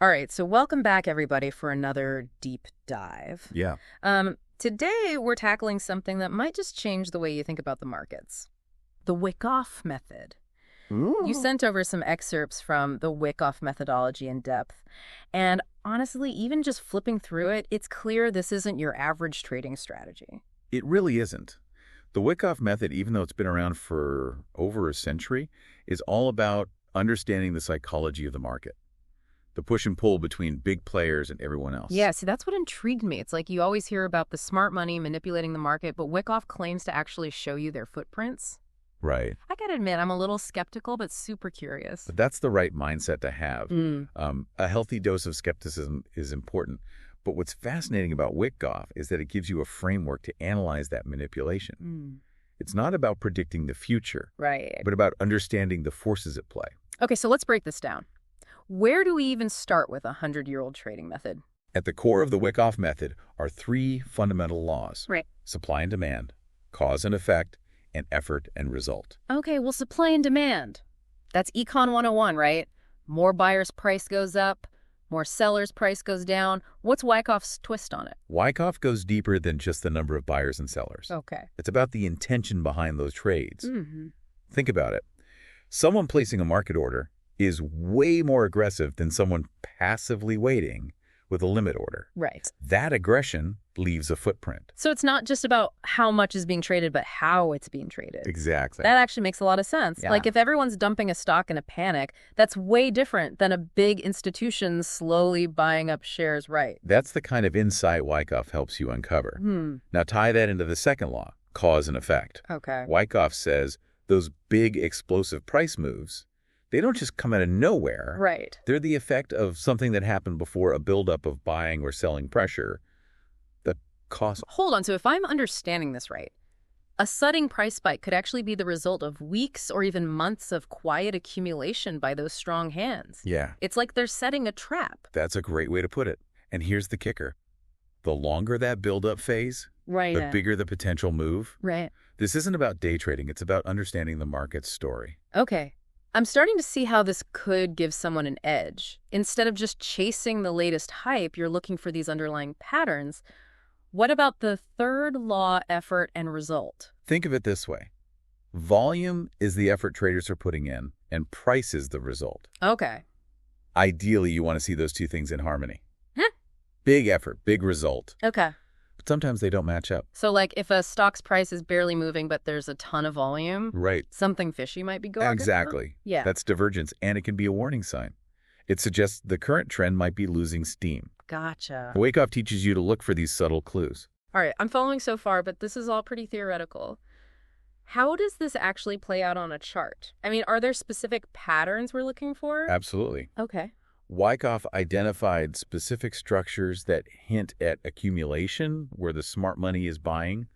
All right, so welcome back, everybody, for another deep dive. Yeah. Today, we're tackling something that might just change the way you think about the markets. The Wyckoff method. You Ooh. sent over some excerpts from the Wyckoff Methodology in depth. And honestly, even just flipping through it, it's clear this isn't your average trading strategy. It really isn't. The Wyckoff method, even though it's been around for over a century, is all about understanding the psychology of the market, the push and pull between big players and everyone else. Yeah, see, that's what intrigued me. It's like you always hear about the smart money manipulating the market, but Wyckoff claims to actually show you their footprints. Right. I gotta admit, I'm a little skeptical, but super curious. But that's the right mindset to have. Mm. A healthy dose of skepticism is important. But what's fascinating about Wyckoff is that it gives you a framework to analyze that manipulation. Mm. It's not about predicting the future, Right. but about understanding the forces at play. Okay, so let's break this down. Where do we even start with a 100-year-old trading method? At the core of the Wyckoff method are three fundamental laws: Right. supply and demand, cause and effect, and effort and result. Okay, well, supply and demand. That's Econ 101, right? More buyers' price goes up, more sellers' price goes down. What's Wyckoff's twist on it? Wyckoff goes deeper than just the number of buyers and sellers. Okay. It's about the intention behind those trades. Mm-hmm. Think about it. Someone placing a market order is way more aggressive than someone passively waiting with a limit order. Right. That aggression leaves a footprint. So it's not just about how much is being traded, but how it's being traded. Exactly. That actually makes a lot of sense. Yeah. Like if everyone's dumping a stock in a panic, that's way different than a big institution slowly buying up shares, right? That's the kind of insight Wyckoff helps you uncover. Now tie that into the second law, cause and effect. Okay. Wyckoff says those big explosive price moves, they don't just come out of nowhere. Right. They're the effect of something that happened before a buildup of buying or selling pressure that costs. Hold on. So if I'm understanding this right, a sudden price spike could actually be the result of weeks or even months of quiet accumulation by those strong hands. Yeah, It's like they're setting a trap. that's a great way to put it. And here's the kicker. The longer that buildup phase, Right. the bigger the potential move. Right. This isn't about day trading. It's about understanding the market's story. Okay. I'm starting to see how this could give someone an edge. Instead of just chasing the latest hype, you're looking for these underlying patterns. What about the third law, effort and result? Think of it this way. Volume is the effort traders are putting in, and price is the result. Okay. Ideally, you want to see those two things in harmony. Huh. Big effort, big result. Okay. But sometimes they don't match up. So like if a stock's price is barely moving, but there's a ton of volume, Right. something fishy might be going on. Exactly. Yeah. That's divergence, and it can be a warning sign. It suggests the current trend might be losing steam. Gotcha. Wyckoff teaches you to look for these subtle clues. All right, I'm following so far, but this is all pretty theoretical. How does this actually play out on a chart? I mean, are there specific patterns we're looking for? Absolutely. Okay. Wyckoff identified specific structures that hint at accumulation, where the smart money is buying,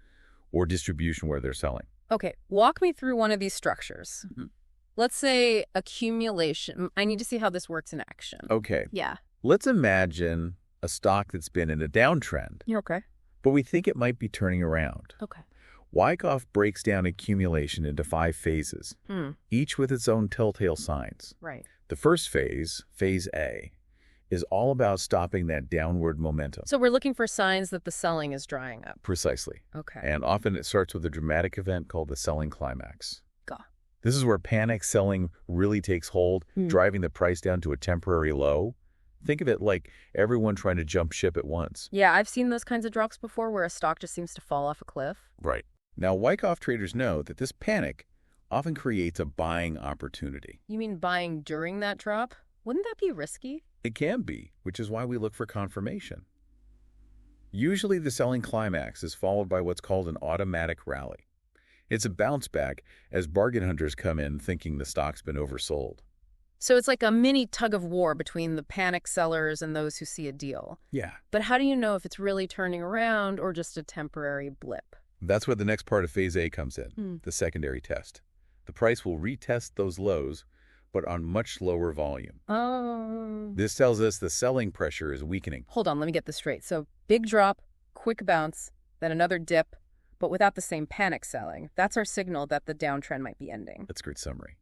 or distribution, where they're selling. Okay, walk me through one of these structures. Mhm. Let's say accumulation. I need to see how this works in action. Okay, Yeah. let's imagine a stock that's been in a downtrend, You're okay. but we think it might be turning around. Okay. Wyckoff breaks down accumulation into 5 phases, each with its own telltale signs. Right. The first phase, phase A, is all about stopping that downward momentum. So we're looking for signs that the selling is drying up. Precisely. Okay. And often it starts with a dramatic event called the selling climax. Got. This is where panic selling really takes hold, driving the price down to a temporary low. Think of it like everyone trying to jump ship at once. Yeah, I've seen those kinds of drops before where a stock just seems to fall off a cliff. Right. Now, Wyckoff traders know that this panic often creates a buying opportunity. You mean buying during that drop? Wouldn't that be risky? It can be, which is why we look for confirmation. Usually the selling climax is followed by what's called an automatic rally. It's a bounce back as bargain hunters come in thinking the stock's been oversold. So it's like a mini tug of war between the panic sellers and those who see a deal. Yeah. But how do you know if it's really turning around or just a temporary blip? That's where the next part of phase A comes in, the secondary test. The price will retest those lows, but on much lower volume. Oh. This tells us the selling pressure is weakening. Hold on, let me get this straight. So big drop, quick bounce, then another dip, but without the same panic selling. That's our signal that the downtrend might be ending. That's a great summary.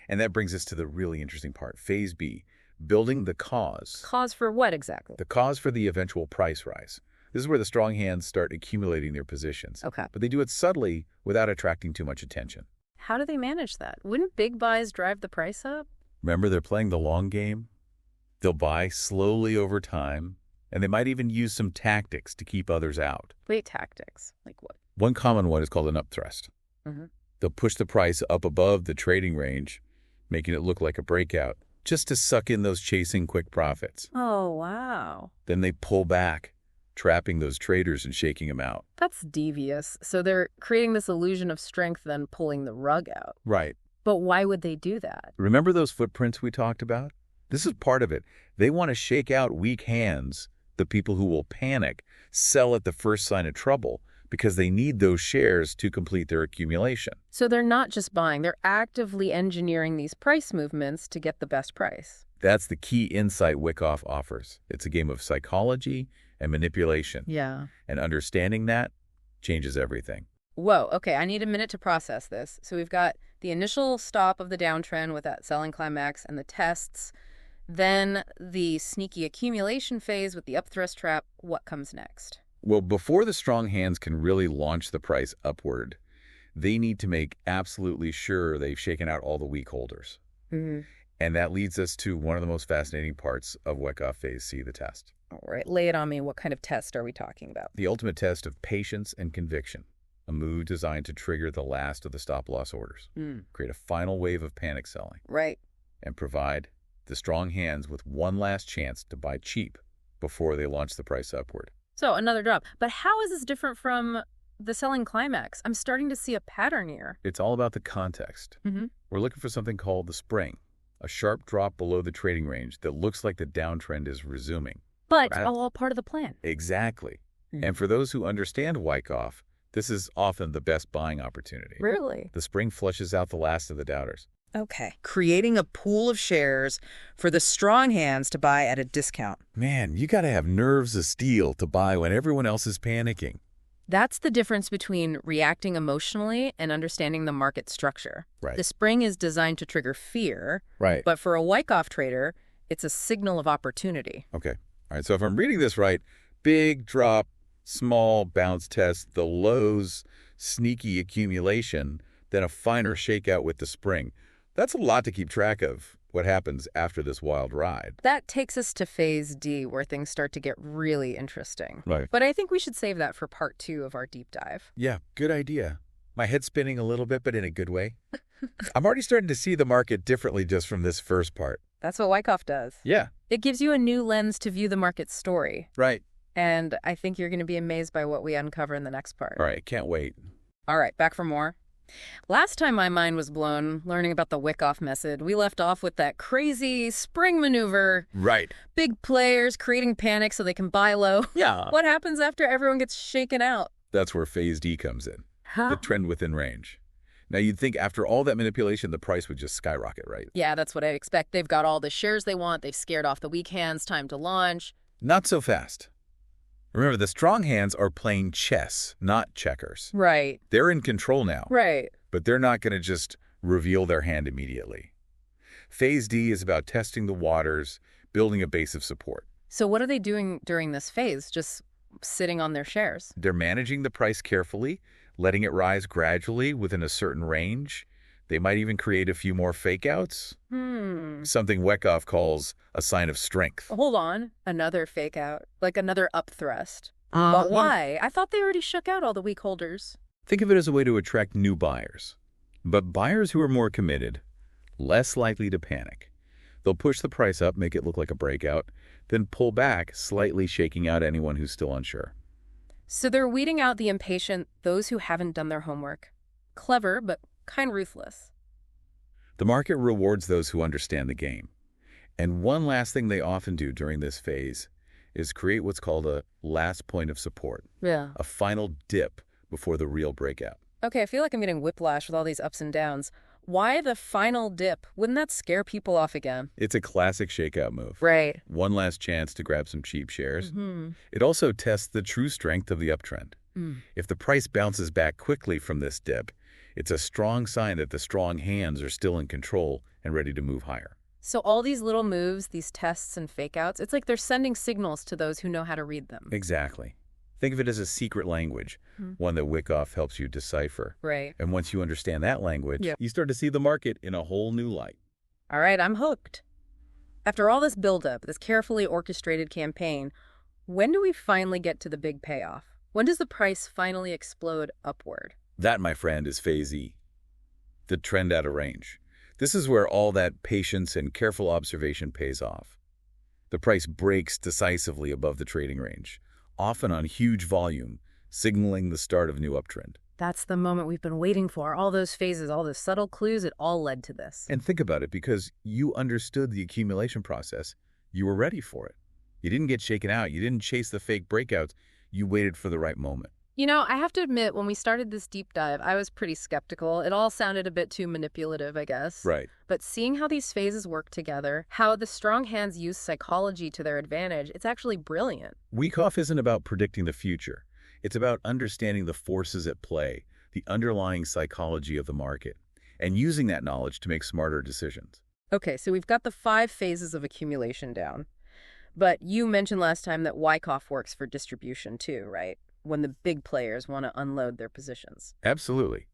And that brings us to the really interesting part, phase B. building the cause. Cause for what exactly? The cause for the eventual price rise. This is where the strong hands start accumulating their positions. Okay. But they do it subtly without attracting too much attention. How do they manage that? Wouldn't big buys drive the price up? Remember, they're playing the long game. They'll buy slowly over time, and they might even use some tactics to keep others out. Wait, tactics? Like what? One common one is called an upthrust. They'll push the price up above the trading range, making it look like a breakout, just to suck in those chasing quick profits. Oh, wow. Then they pull back, trapping those traders and shaking them out. That's devious. So they're creating this illusion of strength, then pulling the rug out. Right. But why would they do that? Remember those footprints we talked about? This is part of it. They want to shake out weak hands, the people who will panic, sell at the first sign of trouble, because they need those shares to complete their accumulation. So they're not just buying, they're actively engineering these price movements to get the best price. That's the key insight Wyckoff offers. It's a game of psychology and manipulation. Yeah. And understanding that changes everything. Whoa, okay, I need a minute to process this. So we've got the initial stop of the downtrend with that selling climax and the tests, then the sneaky accumulation phase with the upthrust trap. What comes next? Well, before the strong hands can really launch the price upward, they need to make absolutely sure they've shaken out all the weak holders. And that leads us to one of the most fascinating parts of Wyckoff Phase C, the test. All right, lay it on me. What kind of test are we talking about? The ultimate test of patience and conviction, a move designed to trigger the last of the stop-loss orders, create a final wave of panic selling, Right. and provide the strong hands with one last chance to buy cheap before they launch the price upward. So another drop. But how is this different from the selling climax? I'm starting to see a pattern here. It's all about the context. We're looking for something called the spring, a sharp drop below the trading range that looks like the downtrend is resuming. But all part of the plan. Exactly. And for those who understand Wyckoff, this is often the best buying opportunity. Really? The spring flushes out the last of the doubters. Okay. Creating a pool of shares for the strong hands to buy at a discount. Man, you got to have nerves of steel to buy when everyone else is panicking. That's the difference between reacting emotionally and understanding the market structure. Right. The spring is designed to trigger fear, Right. but for a Wyckoff trader, it's a signal of opportunity. Okay. All right. So if I'm reading this right, big drop, small bounce test, the lows, sneaky accumulation, then a finer shakeout with the spring. That's a lot to keep track of, what happens after this wild ride. That takes us to Phase D, where things start to get really interesting. Right. But I think we should save that for part 2 of our deep dive. Yeah, good idea. My head's spinning a little bit, but in a good way. I'm already starting to see the market differently just from this first part. That's what Wyckoff does. Yeah. It gives you a new lens to view the market story. Right. And I think you're going to be amazed by what we uncover in the next part. All right, can't wait. All right, back for more. Last time my mind was blown learning about the Wyckoff method, we left off with that crazy spring maneuver. Right. Big players creating panic so they can buy low. Yeah. What happens after everyone gets shaken out? That's where Phase D comes in. The trend within range. Now, you'd think after all that manipulation, the price would just skyrocket, right? Yeah, that's what I expect. They've got all the shares they want. They've scared off the weak hands. Time to launch. Not so fast. Remember, the strong hands are playing chess, not checkers. Right. They're in control now. Right. But they're not going to just reveal their hand immediately. Phase D is about testing the waters, building a base of support. So what are they doing during this phase? Just sitting on their shares? They're managing the price carefully, letting it rise gradually within a certain range. They might even create a few more fake-outs. Something Wyckoff calls a sign of strength. Hold on. Another fake out. Like another upthrust. But why? I thought they already shook out all the weak holders. Think of it as a way to attract new buyers. But buyers who are more committed, less likely to panic. They'll push the price up, make it look like a breakout, then pull back, slightly shaking out anyone who's still unsure. So they're weeding out the impatient, those who haven't done their homework. Clever, but kind of ruthless. The market rewards those who understand the game. And one last thing they often do during this phase is create what's called a last point of support, Yeah. a final dip before the real breakout. Okay, I feel like I'm getting whiplash with all these ups and downs. Why the final dip? Wouldn't that scare people off again? It's a classic shakeout move. Right. One last chance to grab some cheap shares. It also tests the true strength of the uptrend. If the price bounces back quickly from this dip, it's a strong sign that the strong hands are still in control and ready to move higher. So all these little moves, these tests and fake-outs, it's like they're sending signals to those who know how to read them. Exactly. Think of it as a secret language, one that Wyckoff helps you decipher. Right. And once you understand that language, you start to see the market in a whole new light. All right, I'm hooked. After all this buildup, this carefully orchestrated campaign, when do we finally get to the big payoff? When does the price finally explode upward? That, my friend, is phase E, the trend out of range. This is where all that patience and careful observation pays off. The price breaks decisively above the trading range, often on huge volume, signaling the start of a new uptrend. That's the moment we've been waiting for. All those phases, all those subtle clues, it all led to this. And think about it, because you understood the accumulation process, you were ready for it. You didn't get shaken out. You didn't chase the fake breakouts. You waited for the right moment. You know, I have to admit, when we started this deep dive, I was pretty skeptical. It all sounded a bit too manipulative, I guess. Right. But seeing how these phases work together, how the strong hands use psychology to their advantage, it's actually brilliant. Wyckoff isn't about predicting the future. It's about understanding the forces at play, the underlying psychology of the market, and using that knowledge to make smarter decisions. Okay, so we've got the 5 phases of accumulation down. But you mentioned last time that Wyckoff works for distribution too, right? When the big players want to unload their positions. Absolutely.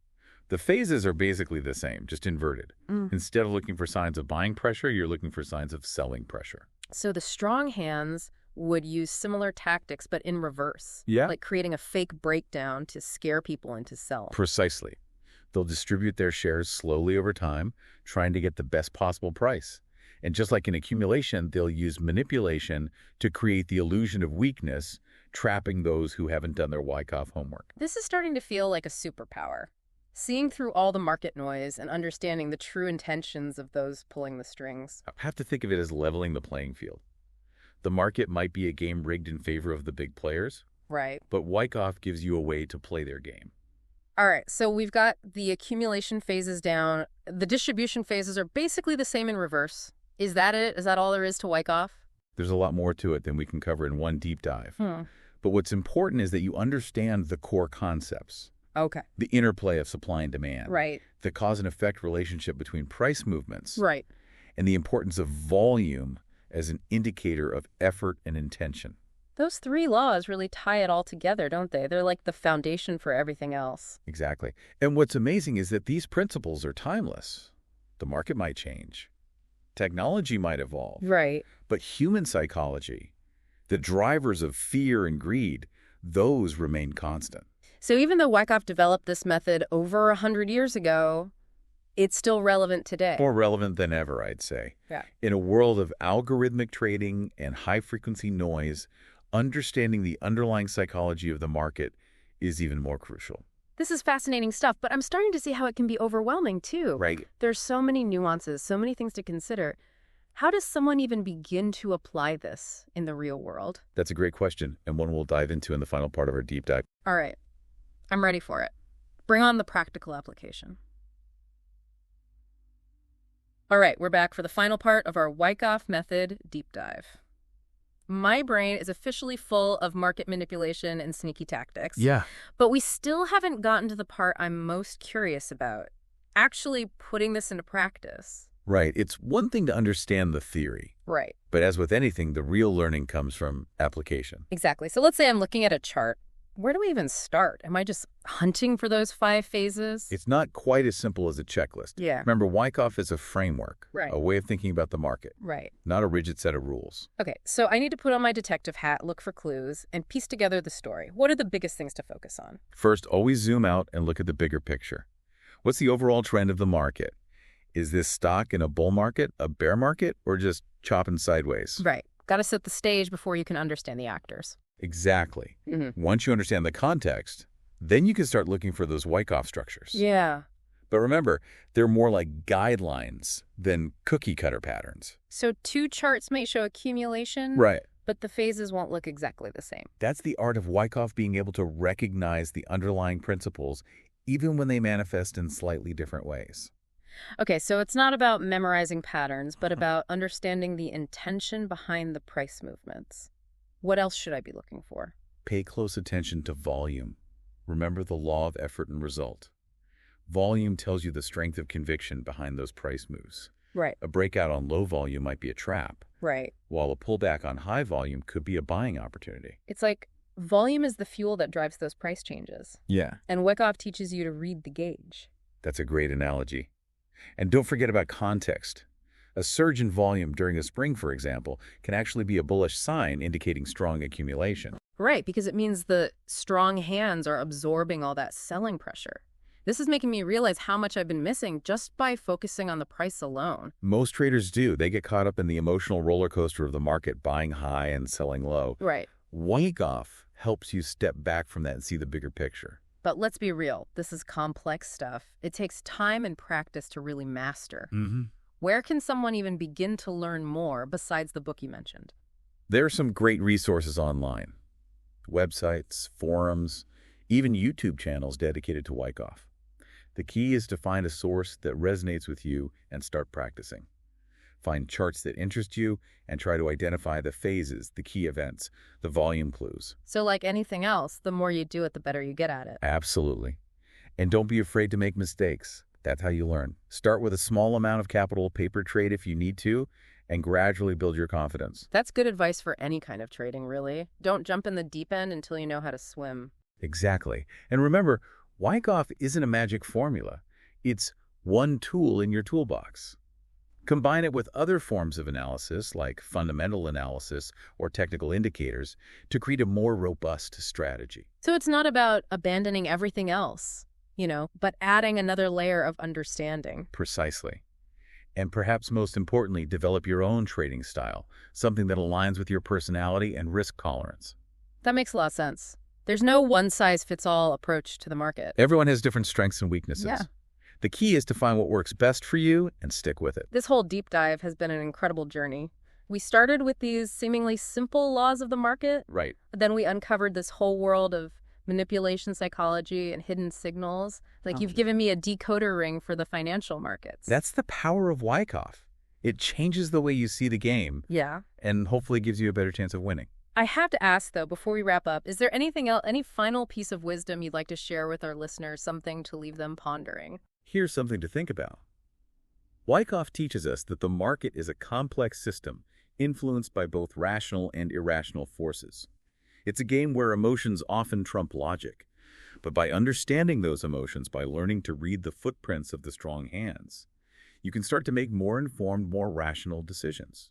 The phases are basically the same, just inverted. Instead of looking for signs of buying pressure, you're looking for signs of selling pressure. So the strong hands would use similar tactics, but in reverse. Yeah. Like creating a fake breakdown to scare people into sell. Precisely. They'll distribute their shares slowly over time, trying to get the best possible price. And just like in accumulation, they'll use manipulation to create the illusion of weakness, trapping those who haven't done their Wyckoff homework. This is starting to feel like a superpower. Seeing through all the market noise and understanding the true intentions of those pulling the strings. I have to think of it as leveling the playing field. The market might be a game rigged in favor of the big players, Right. but Wyckoff gives you a way to play their game. All right, so we've got the accumulation phases down. The distribution phases are basically the same in reverse. Is that it? Is that all there is to Wyckoff? There's a lot more to it than we can cover in one deep dive. But what's important is that you understand the core concepts. Okay. The interplay of supply and demand. Right. The cause and effect relationship between price movements. Right. And the importance of volume as an indicator of effort and intention. Those 3 laws really tie it all together, don't they? They're like the foundation for everything else. Exactly. And what's amazing is that these principles are timeless. The market might change. Technology might evolve. Right. But human psychology, the drivers of fear and greed, those remain constant. So even though Wyckoff developed this method over 100 years ago, it's still relevant today. More relevant than ever, I'd say. Yeah. In a world of algorithmic trading and high-frequency noise, understanding the underlying psychology of the market is even more crucial. This is fascinating stuff, but I'm starting to see how it can be overwhelming, too. Right. There's so many nuances, so many things to consider. How does someone even begin to apply this in the real world? That's a great question, and one we'll dive into in the final part of our deep dive. All right. I'm ready for it. Bring on the practical application. All right, we're back for the final part of our Wyckoff Method deep dive. My brain is officially full of market manipulation and sneaky tactics. Yeah. But we still haven't gotten to the part I'm most curious about, actually putting this into practice. Right. It's one thing to understand the theory. Right. But as with anything, the real learning comes from application. Exactly. So let's say I'm looking at a chart. Where do we even start? Am I just hunting for those 5 phases? It's not quite as simple as a checklist. Yeah. Remember, Wyckoff is a framework, Right. a way of thinking about the market, Right. not a rigid set of rules. Okay, so I need to put on my detective hat, look for clues, and piece together the story. What are the biggest things to focus on? First, always zoom out and look at the bigger picture. What's the overall trend of the market? Is this stock in a bull market, a bear market, or just chopping sideways? Right. Got to set the stage before you can understand the actors. Exactly. Once you understand the context, then you can start looking for those Wyckoff structures. Yeah. But remember, they're more like guidelines than cookie-cutter patterns. So 2 charts might show accumulation, Right. but the phases won't look exactly the same. That's the art of Wyckoff being able to recognize the underlying principles, even when they manifest in slightly different ways. Okay, so it's not about memorizing patterns, but about understanding the intention behind the price movements. What else should I be looking for? Pay close attention to volume. Remember the law of effort and result. Volume tells you the strength of conviction behind those price moves. Right, A breakout on low volume might be a trap, right. while a pullback on high volume could be a buying opportunity. It's like volume is the fuel that drives those price changes. Yeah, And Wyckoff teaches you to read the gauge. that's a great analogy. And don't forget about context. A surge in volume during a spring, for example, can actually be a bullish sign indicating strong accumulation. Right, because it means the strong hands are absorbing all that selling pressure. This is making me realize how much I've been missing just by focusing on the price alone. Most traders do. They get caught up in the emotional roller coaster of the market, buying high and selling low. Right. Wyckoff helps you step back from that and see the bigger picture. But let's be real, this is complex stuff. It takes time and practice to really master. Where can someone even begin to learn more besides the book you mentioned? There are some great resources online. Websites, forums, even YouTube channels dedicated to Wyckoff. The key is to find a source that resonates with you and start practicing. Find charts that interest you and try to identify the phases, the key events, the volume clues. So like anything else, the more you do it, the better you get at it. Absolutely. And don't be afraid to make mistakes. That's how you learn. Start with a small amount of capital paper trade if you need to, and gradually build your confidence. That's good advice for any kind of trading, really. Don't jump in the deep end until you know how to swim. Exactly. And remember, Wyckoff isn't a magic formula. It's one tool in your toolbox. Combine it with other forms of analysis, like fundamental analysis or technical indicators, to create a more robust strategy. So it's not about abandoning everything else, but adding another layer of understanding. Precisely. And perhaps most importantly, develop your own trading style, something that aligns with your personality and risk tolerance. That makes a lot of sense. There's no one-size-fits-all approach to the market. Everyone has different strengths and weaknesses. Yeah. The key is to find what works best for you and stick with it. This whole deep dive has been an incredible journey. We started with these seemingly simple laws of the market, Right. but then we uncovered this whole world of manipulation psychology and hidden signals. You've given me a decoder ring for the financial markets. That's the power of Wyckoff. It changes the way you see the game Yeah. and hopefully gives you a better chance of winning. I have to ask, though, before we wrap up, is there anything else, any final piece of wisdom you'd like to share with our listeners, something to leave them pondering? Here's something to think about. Wyckoff teaches us that the market is a complex system influenced by both rational and irrational forces. It's a game where emotions often trump logic, but by understanding those emotions, by learning to read the footprints of the strong hands, you can start to make more informed, more rational decisions.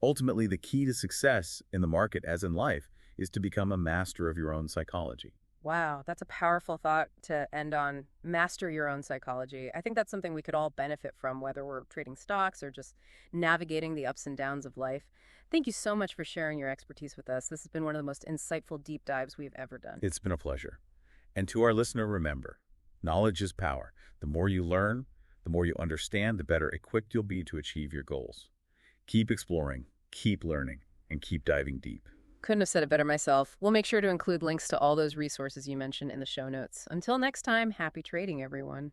Ultimately, the key to success in the market, as in life, is to become a master of your own psychology. Wow, that's a powerful thought to end on. Master your own psychology. I think that's something we could all benefit from, whether we're trading stocks or just navigating the ups and downs of life. Thank you so much for sharing your expertise with us. This has been one of the most insightful deep dives we've ever done. It's been a pleasure. And to our listener, remember, knowledge is power. The more you learn, the more you understand, the better equipped you'll be to achieve your goals. Keep exploring, keep learning, and keep diving deep. Couldn't have said it better myself. We'll make sure to include links to all those resources you mentioned in the show notes. Until next time, happy trading, everyone.